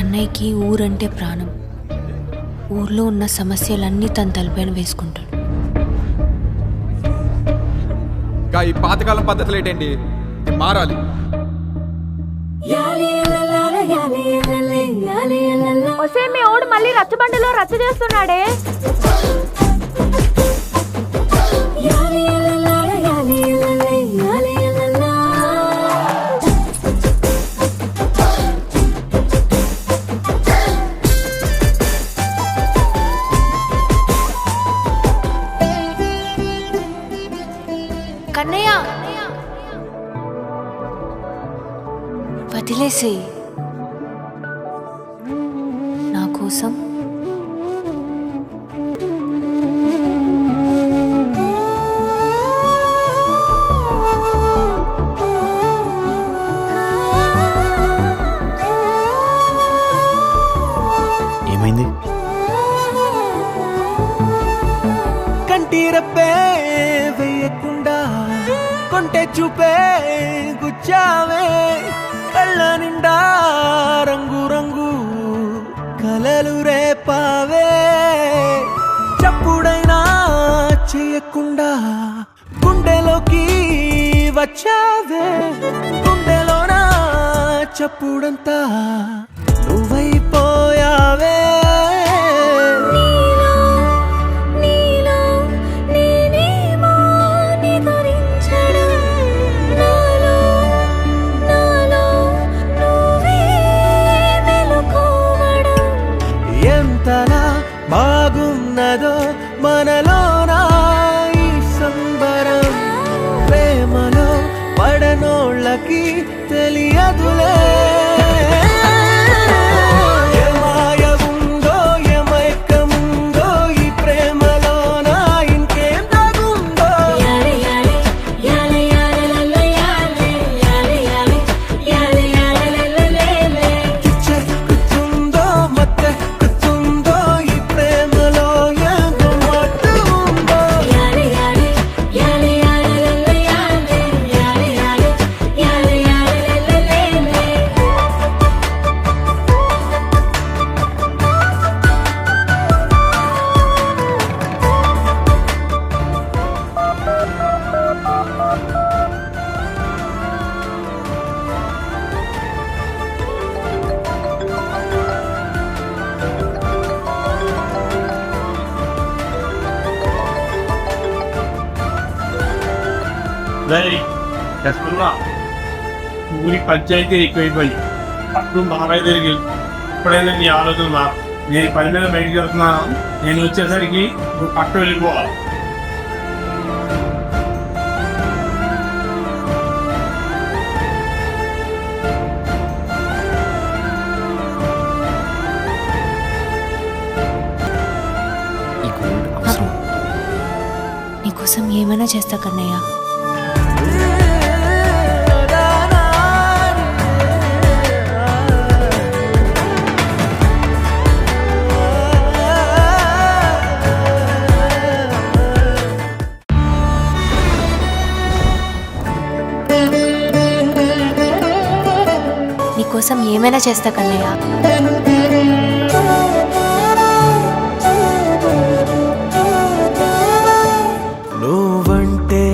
కన్నయ్యకి ఊరంటే ప్రాణం. ఊర్లో ఉన్న సమస్యలన్నీ తన తలపైన వేసుకుంటాడు. ఈ పాతకాలం పద్ధతులు ఏంటండి, మారాలి. ఒసే మీ ఓడు మళ్ళీ రచ్చబండలో రచ్చ చేస్తున్నాడే. కన్నయ్య వదిలేసి నా కోసం ఏమైంది? కంటిరప్పే వేయకుండా కొంటె చూపే గుచ్చావే, కళ్ళ నిండా రంగు రంగు కలలు రేపావే. చప్పుడైనా చేయకుండా గుండెలోకి వచ్చావే, గుండెలోనా చప్పుడంతా నువ్వైపోయావే. ఎంతలా బాగున్నదో మనలోనా ఈ సంబరం, ప్రేమలో పడనోళ్ళకి తెలియదులే. ఏమాయ ఉందో ఏమైకముందో ఈ ప్రేమలోనా ఇంకేం దాగుందో. కిచ్చెక్కుతుందో మత్తెక్కుతుందో ఈ ప్రేమలో ఏదో మట్టు ఉందో. ఊరి పంచాయతీ ఎక్కువైపోయి పట్టు బాగా తిరిగి ఇప్పుడైనా నీ ఆలోచన మా నేను పని మీద బయటికి వెళ్తున్నాను. నేను వచ్చేసరికి నువ్వు పట్టు వెళ్ళిపోవాలి. ఈ గోల్డ్ అవసరం. నీకోసం ఏమైనా చేస్తా కన్నయ్య. నీకోసం ఏమైనా చేస్తా కన్నయ్య. నువ్వంటే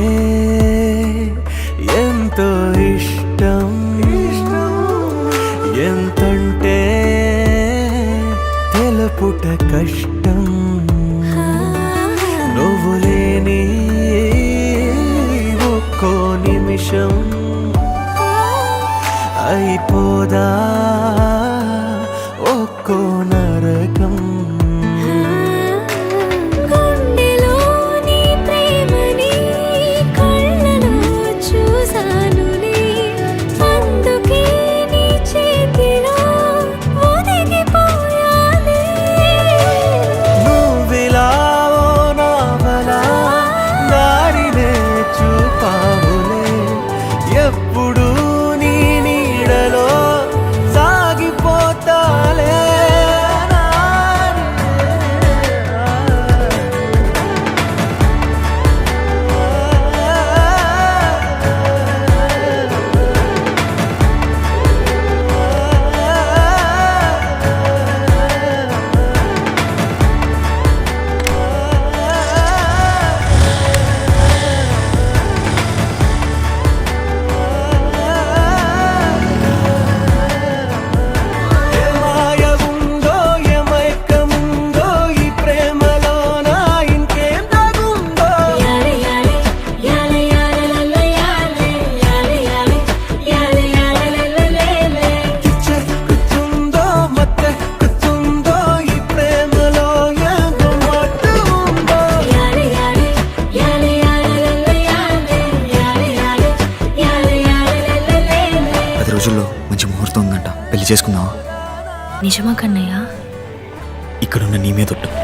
ఎంతో ఇష్టం, ఎంతంటే తెలుపుట కష్టం. నువ్వు లేని ఒక్కో నిమిషం అయిపోదా ఒక్కో నరకం. చేసుకుందాం. నిజమా కన్నయ్య? ఇక్కడున్న నీ మీద ఒట్టు.